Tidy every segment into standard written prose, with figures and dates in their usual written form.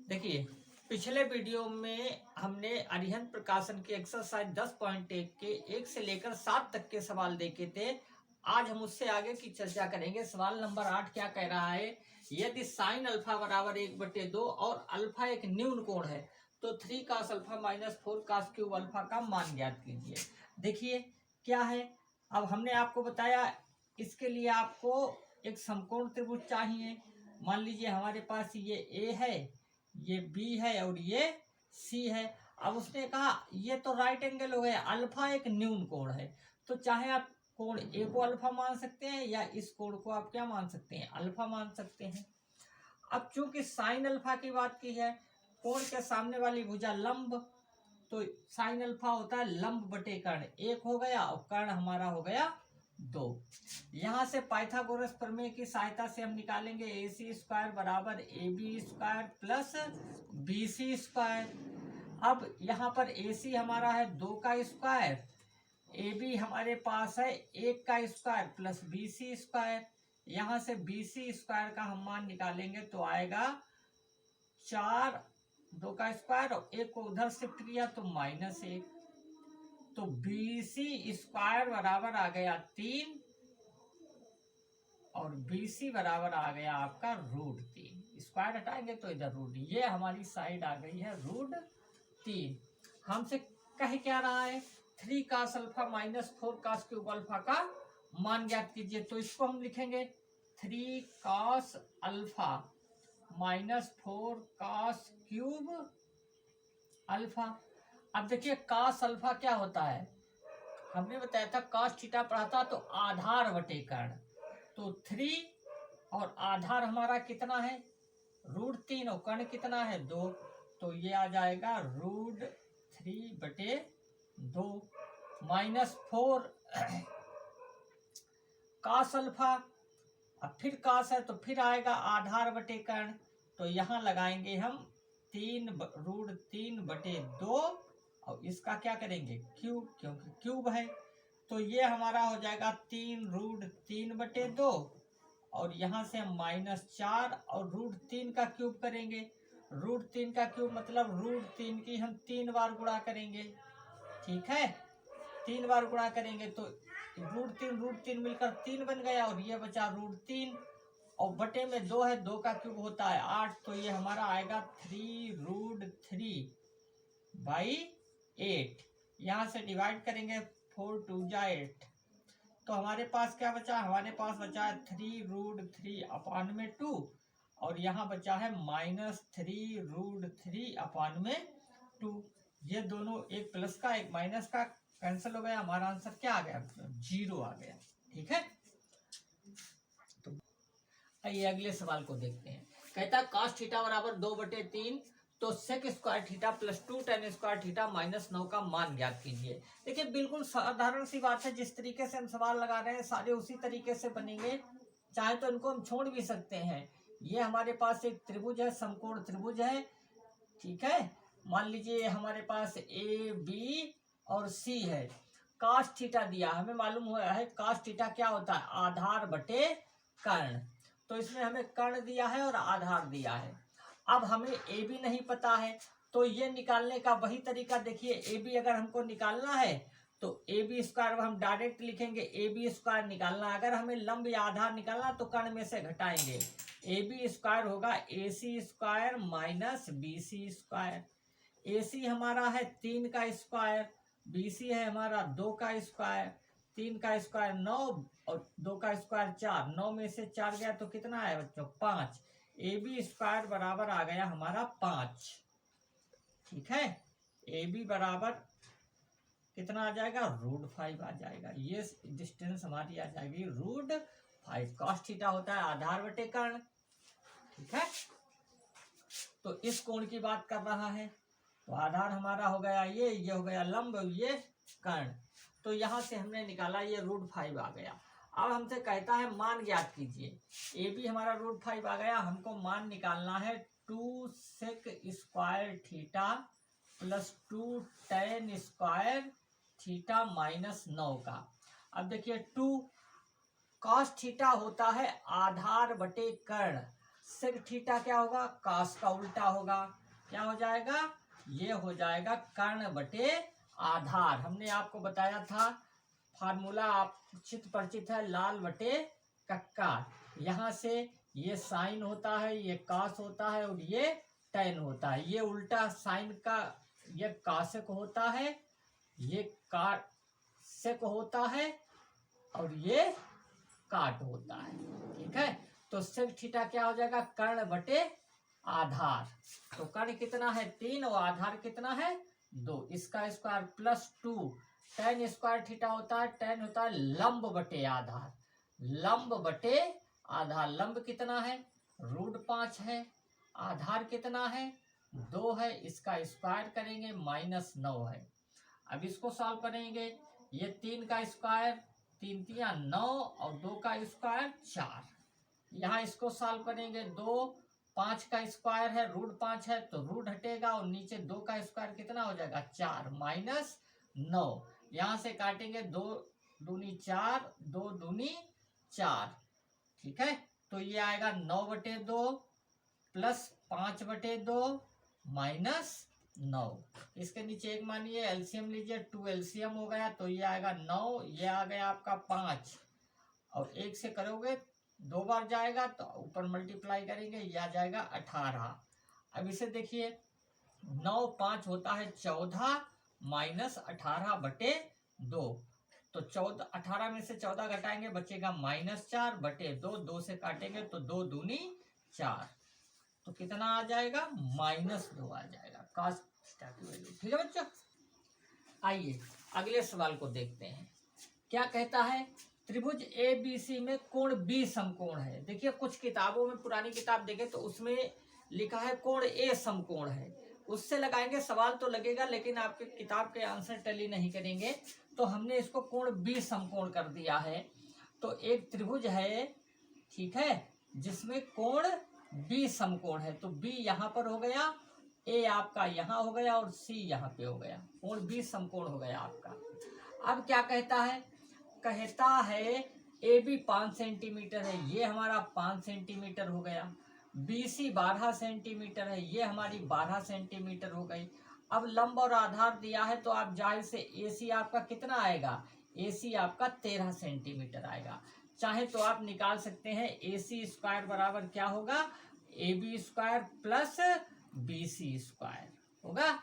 देखिए, पिछले वीडियो में हमने अरिहंत प्रकाशन की एक्सरसाइज 10.1 के 1 से लेकर 7 तक के सवाल देखे थे। आज हम उससे आगे की चर्चा करेंगे। सवाल नंबर 8 क्या कह रहा है, यदि साइन अल्फा बराबर 1/2 और अल्फा एक न्यून कोण है तो 3 cos alpha minus 4 cos cube alpha का मान ज्ञात कीजिए। देखिए क्या है, अब हमने आपको बताया इसके लिए आपको एक समकोण त्रिभुज चाहिए। मान लीजिए हमारे पास ये ए है, ये बी है और ये सी है। अब उसने कहा ये तो राइट एंगल हो गया, अल्फा एक न्यून कोण है, तो चाहे आप कोण ए को अल्फा मान सकते हैं या इस कोण को आप क्या मान सकते हैं, अल्फा मान सकते हैं। अब चूंकि साइन अल्फा की बात की है, कोण के सामने वाली भुजा लंब, तो साइन अल्फा होता है लंब बटे कर्ण, एक हो गया और कर्ण हमारा हो गया 2। यहां से पाइथागोरस प्रमेय की सहायता से हम निकालेंगे ए सी स्क्वायर बराबर A B square plus B C square. अब यहाँ पर ए सी हमारा है 2 का स्क्वायर, ए बी हमारे पास है 1 का square plus B C square. यहाँ से बी सी स्क्वायर का हम मान निकालेंगे तो आएगा 4, 2 का स्क्वायर और 1 को उधर शिफ्ट किया तो -1, तो बी सी स्क्वायर बराबर आ गया 3 और बी सी बराबर आ गया आपका √3। स्क्वायर हटाएंगे तो इधर रूट, ये हमारी साइड आ गई है √3। हमसे कह क्या रहा है, 3 cos alpha minus 4 cos cube alpha का मान ज्ञात कीजिए। तो इसको हम लिखेंगे 3 cos alpha minus 4 cos cube alpha. अब देखिए cos अल्फा क्या होता है, हमने बताया था cos थीटा पढ़ा था, तो आधार बटे कर्ण, तो 3 और आधार हमारा कितना है √3 और कर्ण कितना है 2, तो ये आ जाएगा √3/2 माइनस 4 cos अल्फा। अब फिर cos है तो फिर आएगा आधार बटे कर्ण, तो यहाँ लगाएंगे हम 3√3/2 और इसका क्या करेंगे क्यूब, क्योंकि क्यूब है। तो ये हमारा हो जाएगा 3√3/2 और यहाँ से हम -4 और √3 का क्यूब करेंगे। √3 का क्यूब मतलब √3 की हम 3 बार गुणा करेंगे, ठीक है, 3 बार गुणा करेंगे तो √3 मिलकर 3 बन गया और ये बचा √3 और बटे में 2 है, 2 का क्यूब होता है 8, तो ये हमारा आएगा 3√3/8। यहाँ से डिवाइड करेंगे 4 2 जा 8, तो हमारे पास क्या बचा, हमारे पास बचा है 3√3/2 और यहाँ बचा है -3√3/2। ये दोनों एक प्लस का एक माइनस का कैंसिल हो गया, हमारा आंसर क्या आ गया 0 आ गया, ठीक है। तो आइए अगले सवाल को देखते हैं। कहता है cos थीटा बराबर 2/3 तो sec square theta plus 2 tan square theta -9 का मान ज्ञात कीजिए। देखिए बिल्कुल साधारण सी बात है, जिस तरीके से हम सवाल लगा रहे हैं सारे उसी तरीके से बनेंगे, चाहे तो इनको हम छोड़ भी सकते हैं। ये हमारे पास एक त्रिभुज है, समकोण त्रिभुज है, ठीक है। मान लीजिए हमारे पास ए बी और सी है, cos थीटा दिया, हमें मालूम हुआ है cos थीटा क्या होता है आधार बटे कर्ण, तो इसमें हमें कर्ण दिया है और आधार दिया है। अब हमें ए बी नहीं पता है, तो ये निकालने का वही तरीका देखिए, ए बी अगर हमको निकालना है तो ए बी स्क्वायर हम डायरेक्ट लिखेंगे, ए बी स्क्वायर निकालना। अगर हमें लंब या आधार निकालना तो कर्ण में से घटाएंगे, ए बी स्क्वायर होगा A C square minus B C square. A C हमारा है 3 का स्क्वायर, बी सी है हमारा 2 का स्क्वायर, 3 का स्क्वायर 9 और 2 का स्क्वायर 4, 9 में से 4 गया तो कितना है बच्चों 5। ए बी स्क्वायर बराबर आ गया हमारा 5, ठीक है। ए बी बराबर कितना आ जाएगा √5 आ जाएगा, ये डिस्टेंस हमारी आ जाएगी √5। cos थीटा होता है आधार बटे कर्ण, ठीक है। तो इस कोण की बात कर रहा है, तो आधार हमारा हो गया ये हो गया लंब, ये कर्ण, तो यहां से हमने निकाला ये √5 आ गया। अब हमसे कहता है मान ज्ञात कीजिए, ए बी हमारा √5 आ गया, हमको मान निकालना है 2 sec square theta plus 2 tan square theta -9 का। अब देखिए 2 cos थीटा होता है आधार बटे कर्ण, सेक थीटा क्या होगा, कास का उल्टा होगा। क्या हो जाएगा, ये हो जाएगा कर्ण बटे आधार। हमने आपको बताया था फार्मूला, आप चित परिचित है, लाल बटे कक्का। यहाँ से ये साइन होता है, ये कास होता है और ये टैन होता है। ये उल्टा साइन का ये कासेक होता है, ये कासेक होता है और ये काट होता है। ठीक है, तो सेक थीटा क्या हो जाएगा, कर्ण बटे आधार। तो कर्ण कितना है 3 और आधार कितना है 2, इसका square plus 2। Tan square theta होता है, टैन होता है लंब बटे आधार। लंब बटे आधार, लंब कितना है √5 है, आधार कितना है 2 है, इसका स्क्वायर करेंगे -9 है। अब इसको सॉल्व करेंगे, ये 3 का स्क्वायर 3 3 9 और 2 का स्क्वायर 4। यहाँ इसको सॉल्व करेंगे, 2 5 का स्क्वायर है √5 है तो रूट हटेगा और नीचे 2 का स्क्वायर कितना हो जाएगा 4 -9। यहाँ से काटेंगे 2 दूनी 4, 2 दूनी 4। ठीक है, तो ये आएगा 9/2 प्लस 5/2 -9। इसके नीचे एक मानिए एलसीएम लीजिए, 2 एलसीएम हो गया तो ये आएगा 9, ये आ गया आपका 5 और 1 से करोगे 2 बार जाएगा तो ऊपर मल्टीप्लाई करेंगे, यह आ जाएगा 18। अब इसे देखिए 9 5 होता है 14 -18/2। तो 14 18 में से 14 घटाएंगे बचेगा -4/2, 2 से काटेंगे तो 2 दूनी 4, तो कितना आ जाएगा -2 आ जाएगा cos थीटा की वैल्यू। ठीक है बच्चों, आइए अगले सवाल को देखते हैं। क्या कहता है, त्रिभुज ABC में कोण B समकोण है। देखिए कुछ किताबों में, पुरानी किताब देखें तो उसमें लिखा है कोण A समकोण है, उससे लगाएंगे सवाल तो लगेगा लेकिन आपके किताब के आंसर टैली नहीं करेंगे, तो हमने इसको कोण B समकोण कर दिया है। तो एक त्रिभुज है, ठीक है, जिसमें कोण B समकोण है, तो B यहाँ पर हो गया, A आपका यहाँ हो गया और C यहाँ पे हो गया, कोण B समकोण हो गया आपका। अब क्या कहता है, कहता है AB 5 सेंटीमीटर है, ये हमारा 5 सेंटीमीटर हो गया। BC 12 सेंटीमीटर है, ये हमारी 12 सेंटीमीटर हो गई। अब लंब और आधार दिया है तो आप जाहिर से AC आपका कितना आएगा, AC आपका 13 सेंटीमीटर आएगा। चाहे तो आप निकाल सकते हैं AC स्क्वायर बराबर क्या होगा, AB square plus BC square होगा।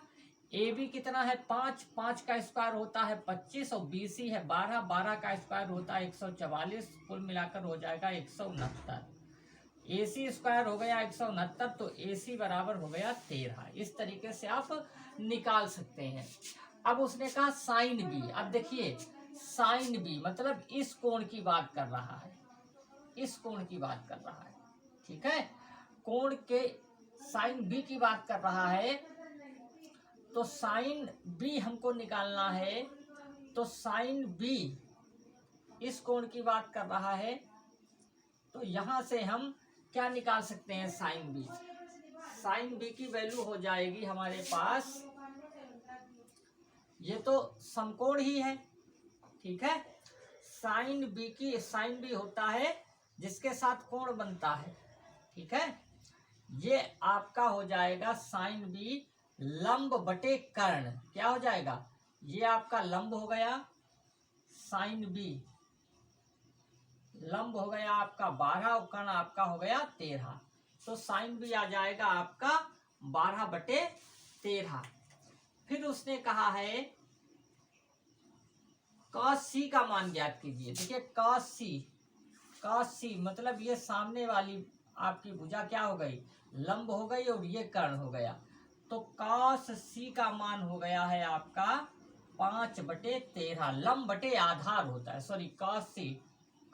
AB कितना है 5, 5 का स्क्वायर होता है 25 और BC है 12, 12 का स्क्वायर होता है 144, कुल मिलाकर हो जाएगा 169। AC स्क्वायर हो गया 169, तो AC बराबर हो गया 13। इस तरीके से आप निकाल सकते हैं। अब उसने कहा साइन B। अब देखिए साइन B मतलब इस कोण की बात कर रहा है, इस कोण की बात कर रहा है। ठीक है, कोण के साइन B की बात कर रहा है, तो साइन B हमको निकालना है। तो साइन B इस कोण की बात कर रहा है, तो यहां से हम क्या निकाल सकते हैं साइन B। साइन B की वैल्यू हो जाएगी हमारे पास, ये तो समकोण ही है, ठीक है। साइन B होता है जिसके साथ कोण बनता है, ठीक है। ये आपका हो जाएगा साइन B लंब बटे कर्ण। क्या हो जाएगा, ये आपका लंब हो गया, साइन B लंब हो गया आपका 12 और कर्ण आपका हो गया 13। तो साइन B आ जाएगा आपका 12/13। फिर उसने कहा है cos C का मान ज्ञात कीजिए। देखिए cos C मतलब ये सामने वाली आपकी भुजा क्या हो गई, लंब हो गई और ये कर्ण हो गया। तो cos C का मान हो गया है आपका 5/13। लंब बटे आधार होता है, सॉरी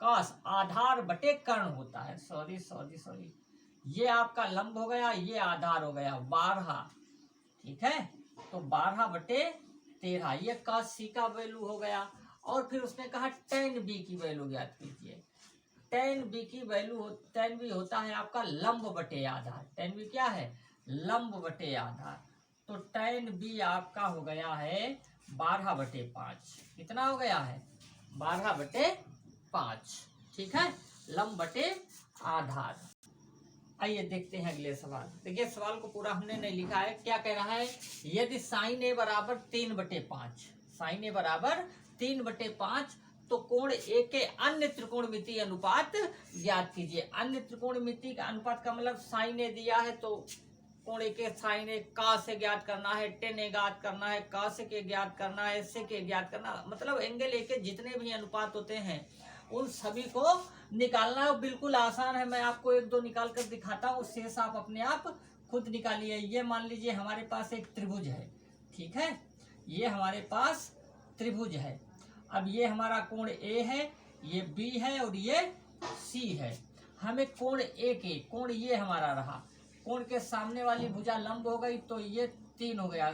cos आधार बटे कर्ण होता है, सॉरी ये आपका लंब हो गया, ये आधार हो गया 12। ठीक है, तो 12/13 ये cos C का वैल्यू हो गया। और फिर उसने कहा tan B की वैल्यू ज्ञात कीजिए। tan B होता है आपका लंब बटे आधार। tan B क्या है, लंब बटे आधार। तो tan B आपका हो गया है 12/5। कितना हो गया है 12/5। ठीक है, लंब बटे आधार। आइए देखते हैं अगले सवाल। देखिए सवाल को पूरा हमने नहीं लिखा है। क्या कह रहा है, यदि साइन ए बराबर 3/5, साइन ए बराबर 3/5 तो कोण ए के अन्य त्रिकोणमितीय अनुपात ज्ञात कीजिए। अन्य त्रिकोणमितीय का अनुपात का मतलब साइन ए दिया है तो कोण ए के साइन ए का से ज्ञात करना है, टेन ए ज्ञात करना है, का से के ज्ञात करना है, से के ज्ञात करना, मतलब एंगल ए के जितने भी अनुपात होते हैं उन सभी को निकालना बिल्कुल आसान है। मैं आपको एक दो निकाल कर दिखाता हूँ, शेष आप अपने आप खुद निकालिए। ये मान लीजिए हमारे पास एक त्रिभुज है, ठीक है, ये हमारे पास त्रिभुज है। अब ये हमारा कोण ए है, ये बी है और ये सी है। हमें कोण ए के, कोण ये हमारा रहा, कोण के सामने वाली भुजा लंब हो गई तो ये 3 हो गया।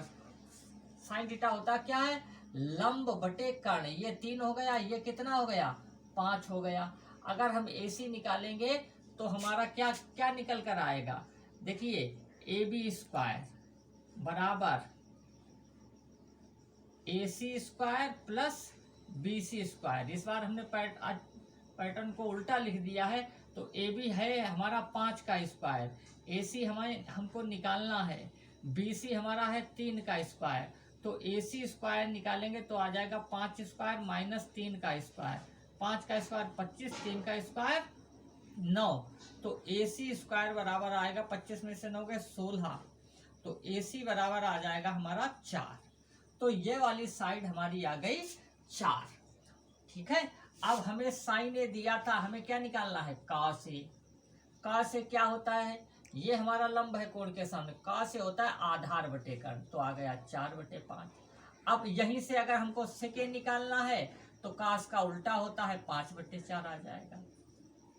साइन थीटा होता क्या है, लंब बटे कर्ण। ये 3 हो गया, ये कितना हो गया, 5 हो गया। अगर हम AC निकालेंगे तो हमारा क्या क्या निकल कर आएगा, देखिए AB² बराबर AC² प्लस BC²। इस बार हमने पैटर्न को उल्टा लिख दिया है। तो AB है हमारा 5 का स्क्वायर, AC हमको निकालना है, BC हमारा है 3 का स्क्वायर। तो AC² निकालेंगे तो आ जाएगा 5² माइनस 3 का स्क्वायर। 5 का स्क्वायर 25, 3 का स्क्वायर 9। तो AC² बराबर आएगा 25 में से 9 गए 16, तो AC बराबर आ जाएगा हमारा 4। तो ये वाली साइड हमारी आ गई 4, ठीक है। अब हमें साइन ए दिया था, हमें क्या निकालना है, cos ए। cos ए क्या होता है, ये हमारा लंब है कोण के सामने, cos ए होता है आधार बटे कर्ण, तो आ गया 4/5। अब यहीं से अगर हमको sec ए निकालना है तो cos का उल्टा होता है 5/4 आ जाएगा,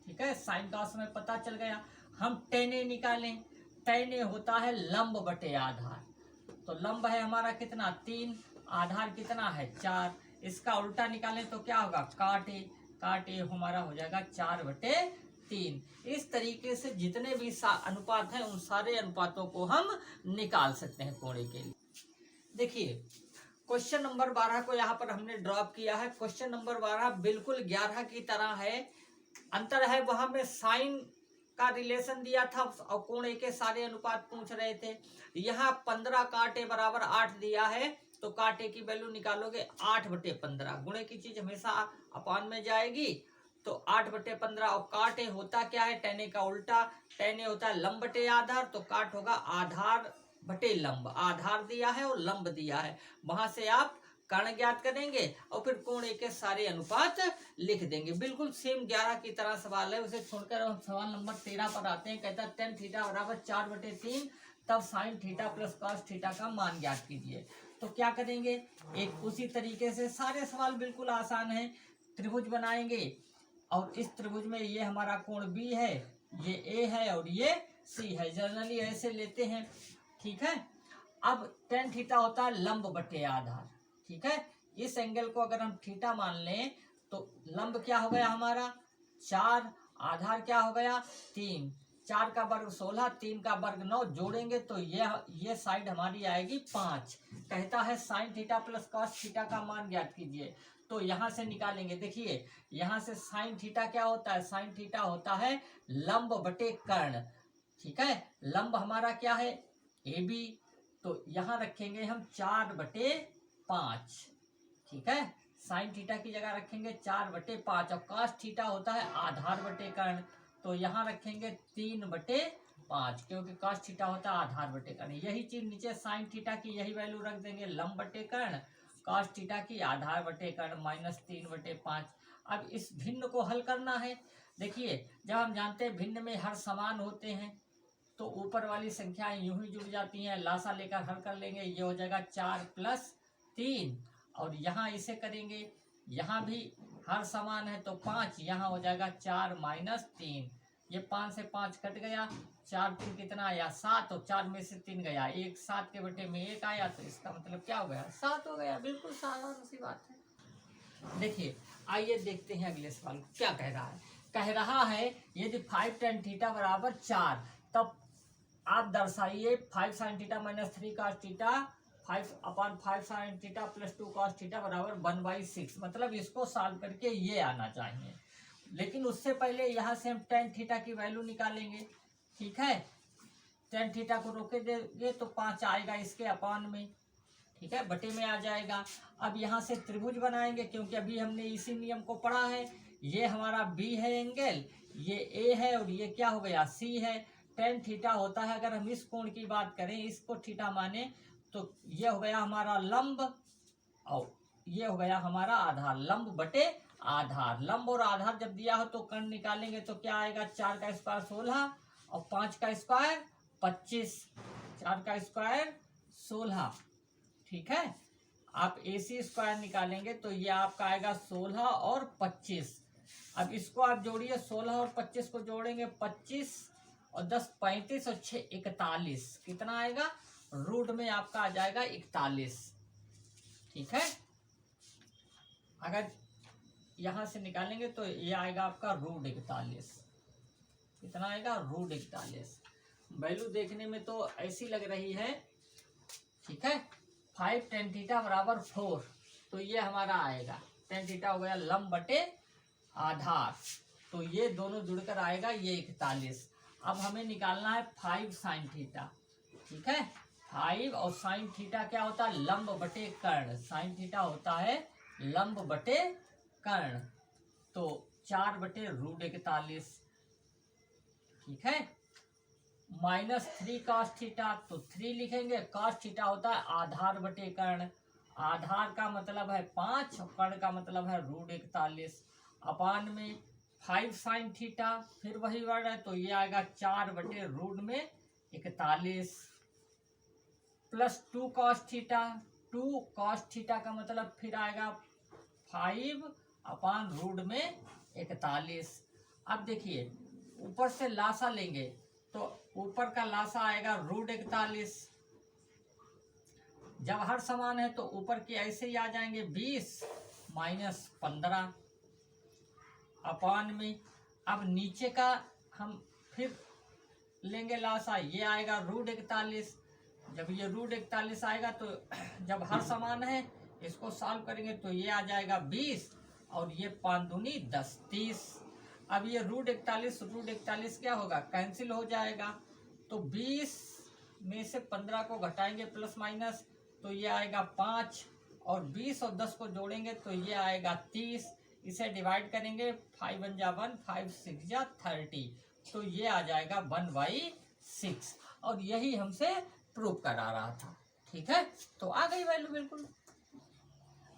ठीक है। साइन cos में पता चल गया। हम tan ए निकालें, tan ए होता है लंब बटे आधार, तो लंब है हमारा कितना 3, आधार कितना है 4। इसका उल्टा निकालें तो क्या होगा, काट ए हमारा हो जाएगा 4/3। इस तरीके से जितने भी अनुपात हैं उन सारे अनुपातों को हम निकाल सकते हैं कोण के लिए। देखिए क्वेश्चन नंबर 12 को यहाँ पर हमने ड्रॉप किया है। क्वेश्चन नंबर 12 बिल्कुल 11 की तरह है। अंतर है वहां में साइन का रिलेशन दिया था और कोण ए के सारे अनुपात पूछ रहे थे। यहाँ 15 काट ए बराबर 8 दिया है, तो काट ए की वैल्यू निकालोगे 8/15। गुणे की चीज हमेशा अपान में जाएगी, तो 8/15। और काट ए होता क्या है, tan ए का उल्टा, tan ए होता है लंब बटे आधार, तो काट होगा आधार बटे लंब। आधार दिया है और लंब दिया है, वहां से आप कर्ण ज्ञात करेंगे और फिर कोण ए के सारे अनुपात लिख देंगे। बिल्कुल सेम 11 की तरह सवाल है। उसे छोड़कर हम सवाल नंबर 13 पर आते हैं। कहता है tan थीटा बराबर 4/3, तब sine theta plus cos theta का मान ज्ञात कीजिए। तो क्या करेंगे, एक उसी तरीके से सारे सवाल बिल्कुल आसान है। त्रिभुज बनाएंगे और इस त्रिभुज में ये हमारा कोण B है, ये A है और ये C है। जनरली ऐसे लेते हैं, ठीक है। अब tan थीटा होता है लंब बटे आधार, ठीक है। इस एंगल को अगर हम थीटा मान लें तो लंब क्या हो गया हमारा 4, आधार क्या हो गया 3। 4 का वर्ग 16, 3 का वर्ग 9, जोड़ेंगे तो ये साइड हमारी आएगी 5। कहता है sine theta plus cos theta का मान ज्ञात कीजिए। तो यहाँ से निकालेंगे। देखिए यहाँ से साइन थीटा क्या होता है, साइन थीटा होता है लंब बटे कर्ण, ठीक है। लंब हमारा क्या है AB, तो यहाँ रखेंगे हम 4/5, ठीक है। साइन थीटा की जगह रखेंगे 4/5 और कॉस थीटा होता है आधार बटे कर्ण, तो यहाँ रखेंगे 3/5, क्योंकि कॉस थीटा होता है आधार बटे कर्ण। यही चीज नीचे साइन थीटा की यही वैल्यू रख देंगे लंब बटे कर्ण, कॉस थीटा की आधार बटे कर्ण माइनस 3/5। अब इस भिन्न को हल करना है। देखिए जब हम जानते हैं भिन्न में हर समान होते हैं तो ऊपर वाली संख्याएं यूं ही जुड़ जाती हैं, लासा लेकर हल कर लेंगे। ये हो जाएगा 4 + 3 और यहाँ इसे करेंगे, यहाँ भी हर समान है तो 5, यहाँ हो जाएगा 4 - 3। ये 5 से 5 कट गया, 4 3 कितना आया 7 और 4 में से 3 गया 1, 7 के बटे में 1 आया, तो इसका मतलब क्या हो गया 7 हो गया। बिल्कुल साधारण सी बात है। देखिए आइए देखते हैं अगले सवाल को क्या कह रहा है। कह रहा है यदि 5 tan थीटा बराबर 4, तब आप दर्शाइए 5 sin theta - 3 cos theta 5/5 sin theta + 2 cos theta बराबर 1/6। मतलब इसको सॉल्व करके ये आना चाहिए, लेकिन उससे पहले यहाँ से हम tan थीटा की वैल्यू निकालेंगे। ठीक है, टेन थीटा को रोके देंगे तो 5 आएगा इसके अपान में, ठीक है, बटे में आ जाएगा। अब यहाँ से त्रिभुज बनाएंगे क्योंकि अभी हमने इसी नियम को पढ़ा है। ये हमारा बी है एंगल, ये ए है और ये क्या हो गया सी है। टेन थीटा होता है, अगर हम इस कोण की बात करें, इसको थीटा माने तो ये हो गया हमारा लंब और ये हो गया हमारा आधार। लंब बटे आधार, लंब और आधार जब दिया हो तो कर्ण निकालेंगे तो क्या आएगा, 4 का स्क्वायर 16 और 5 का स्क्वायर 25, 4 का स्क्वायर 16, ठीक है। आप AC स्क्वायर निकालेंगे तो ये आपका आएगा 16 और 25। अब इसको आप जोड़िए, 16 और 25 को जोड़ेंगे 25 और 10 35 और 6 41, कितना आएगा, रूट में आपका आ जाएगा 41, ठीक है। अगर यहां से निकालेंगे तो ये आएगा आपका रूट 41, कितना आएगा, रूट 41। वैल्यू देखने में तो ऐसी लग रही है, ठीक है। 5 टेन थीटा बराबर 4, तो ये हमारा आएगा, टेन थीटा हो गया लंब बटे आधार, तो ये दोनों जुड़कर आएगा ये 41। अब हमें निकालना है 5 साइन थीटा, ठीक है। 5 और साइन थीटा क्या होता है, लंब बटे कर्ण, साइन थीटा होता है लंब बटे कर्ण, तो 4 बटे रूट 41, ठीक है। -3 cos थीटा, तो 3 लिखेंगे, cos थीटा होता है आधार बटे कर्ण, आधार का मतलब है 5 और कर्ण का मतलब है रूट 41, अपान में 5 साइन थीटा, फिर वही वर्ड है तो ये आएगा 4 बटे रूट में 41 plus 2 cos theta, 2 cos theta का मतलब फिर आएगा 5 अपान रूट में 41। अब देखिए ऊपर से लासा लेंगे तो ऊपर का लासा आएगा रूट 41, जब हर समान है तो ऊपर के ऐसे ही आ जाएंगे 20 माइनस 15 अपान में। अब नीचे का हम फिर लेंगे लासा, ये आएगा रूट 41, जब ये रूट 41 आएगा तो जब हर समान है इसको सॉल्व करेंगे तो ये आ जाएगा 20 और ये 5 दूनी 10 30। अब ये रूट 41 क्या होगा, कैंसिल हो जाएगा, तो 20 में से 15 को घटाएंगे प्लस माइनस तो ये आएगा 5 और 20 और 10 को जोड़ेंगे तो ये आएगा 30, इसे डिवाइड करेंगे 5 1 जा 1 5 6 जा 30, तो ये आ जाएगा 1/6 और यही हमसे प्रूव करा रहा था, ठीक है। तो आ गई वैल्यू बिल्कुल।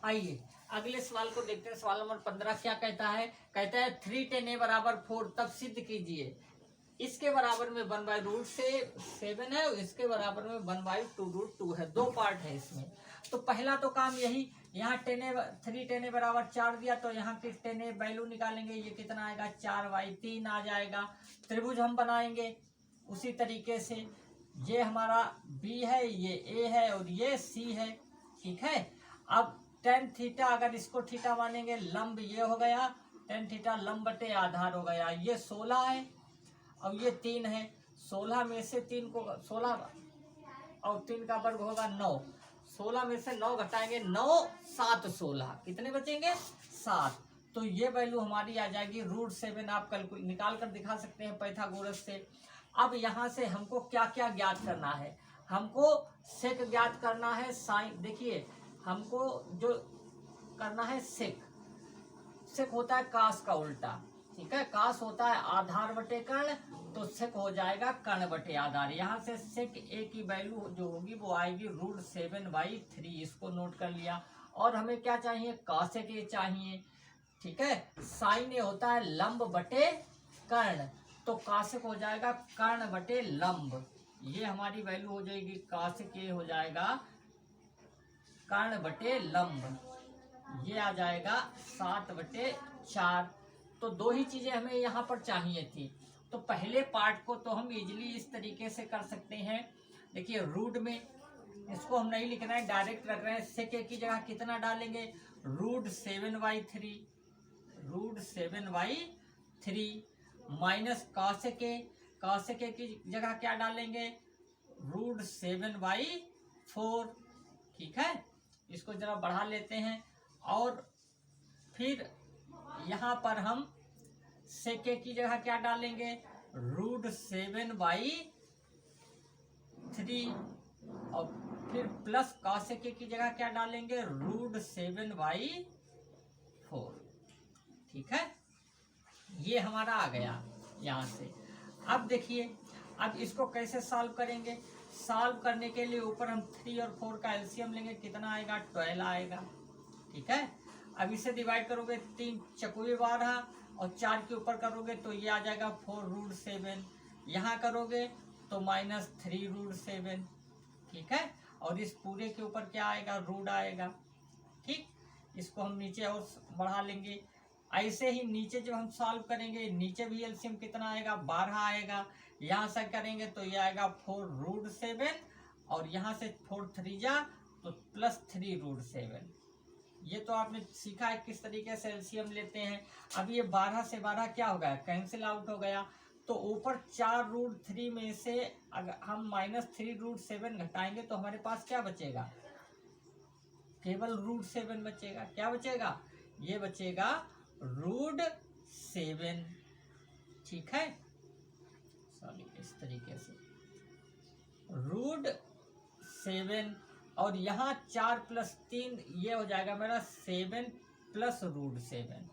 आइए अगले सवाल को देखते हैं। सवाल नंबर 15 क्या कहता है, कहता है 3 tan a बराबर 4, तब सिद्ध कीजिए। इसके बराबर में 1/√7 है और इसके बराबर में 1/2√2 है, 2 पार्ट है इसमें। तो पहला तो काम यही, यहाँ 3 tan a बराबर 4 दिया तो यहाँ की tan a वैल्यू निकालेंगे, ये कितना आएगा 4/3 आ जाएगा। त्रिभुज हम बनाएंगे उसी तरीके से, ये हमारा B है, ये A है और ये C है, ठीक है। अब tan थीटा, अगर इसको थीटा मानेंगे, लंब ये हो गया, tan थीटा लंब बटे आधार हो गया, ये 16 है और ये 3 है, 16 में से 3 को 16 और 3 का वर्ग होगा 9, 16 में से 9 घटाएंगे 9 7 16, कितने बचेंगे 7, तो ये वैल्यू हमारी आ जाएगी √7। आप कैलकुलेट निकाल कर दिखा सकते हैं पाइथागोरस से। अब यहाँ से हमको क्या क्या ज्ञात करना है, हमको सेक ज्ञात करना है, साइन, देखिए हमको जो करना है सेक, सेक होता है कास का उल्टा, ठीक है। कास होता है आधार बटे कर्ण, तो सेक हो जाएगा कर्ण बटे आधार। यहाँ से सेक ए की वैल्यू जो होगी वो आएगी √7/3, इसको नोट कर लिया। और हमें क्या चाहिए, कासेक ए चाहिए, ठीक है। साइन ए होता है लंब बटे कर्ण, तो कासेक हो जाएगा कर्ण बटे लंब, ये हमारी वैल्यू हो जाएगी, कासेक ए हो जाएगा कर्ण बटे लंब, ये आ जाएगा 7/4। तो 2 ही चीजें हमें यहाँ पर चाहिए थी। तो पहले पार्ट को तो हम इजीली इस तरीके से कर सकते हैं, देखिए रूट में इसको हम नहीं लिख रहे हैं, डायरेक्ट रख रहे हैं। सेक की जगह कितना डालेंगे, √7/3 माइनस कासेक की जगह क्या डालेंगे, √7/4, ठीक है। इसको जरा बढ़ा लेते हैं और फिर यहाँ पर हम सेक की जगह क्या डालेंगे, √7/3 और फिर प्लस cos की जगह क्या डालेंगे, √7/4। ठीक है, ये हमारा आ गया यहाँ से। अब देखिए, अब इसको कैसे सॉल्व करेंगे। सॉल्व करने के लिए ऊपर हम 3 और 4 का एलसीएम लेंगे, कितना आएगा, 12 आएगा। ठीक है, अब इसे डिवाइड करोगे, 3 चकुए 12 और 4 के ऊपर करोगे तो ये आ जाएगा 4√7। यहाँ करोगे तो -3√7। ठीक है, और इस पूरे के ऊपर क्या आएगा, रूट आएगा। ठीक, इसको हम नीचे और बढ़ा लेंगे। ऐसे ही नीचे जब हम सॉल्व करेंगे, नीचे भी एलसीएम कितना आएगा, 12 आएगा। यहाँ से करेंगे तो ये आएगा 4√7 और यहाँ से 4 3 जा तो +3√7। ये तो आपने सीखा है किस तरीके से एलसीएम लेते हैं। अब ये 12 से 12 क्या हो गया, कैंसिल आउट हो गया। तो ऊपर 4√3 में से अगर हम -3√7 घटाएंगे तो हमारे पास क्या बचेगा, केवल √7 बचेगा। क्या बचेगा, ये बचेगा √7। ठीक है, सॉरी, इस तरीके से √7 और यहाँ 4 + 3 ये हो जाएगा मेरा 7 + √7।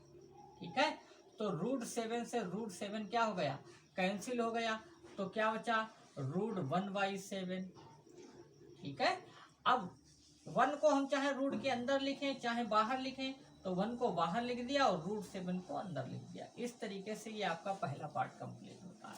ठीक है, तो √7 से √7 क्या हो गया, कैंसिल हो गया। तो क्या बचा, √1/7। ठीक है, अब 1 को हम चाहे रूट के अंदर लिखें चाहे बाहर लिखें, तो 1 को बाहर लिख दिया और √7 को अंदर लिख दिया। इस तरीके से ये आपका पहला पार्ट कंप्लीट होता है।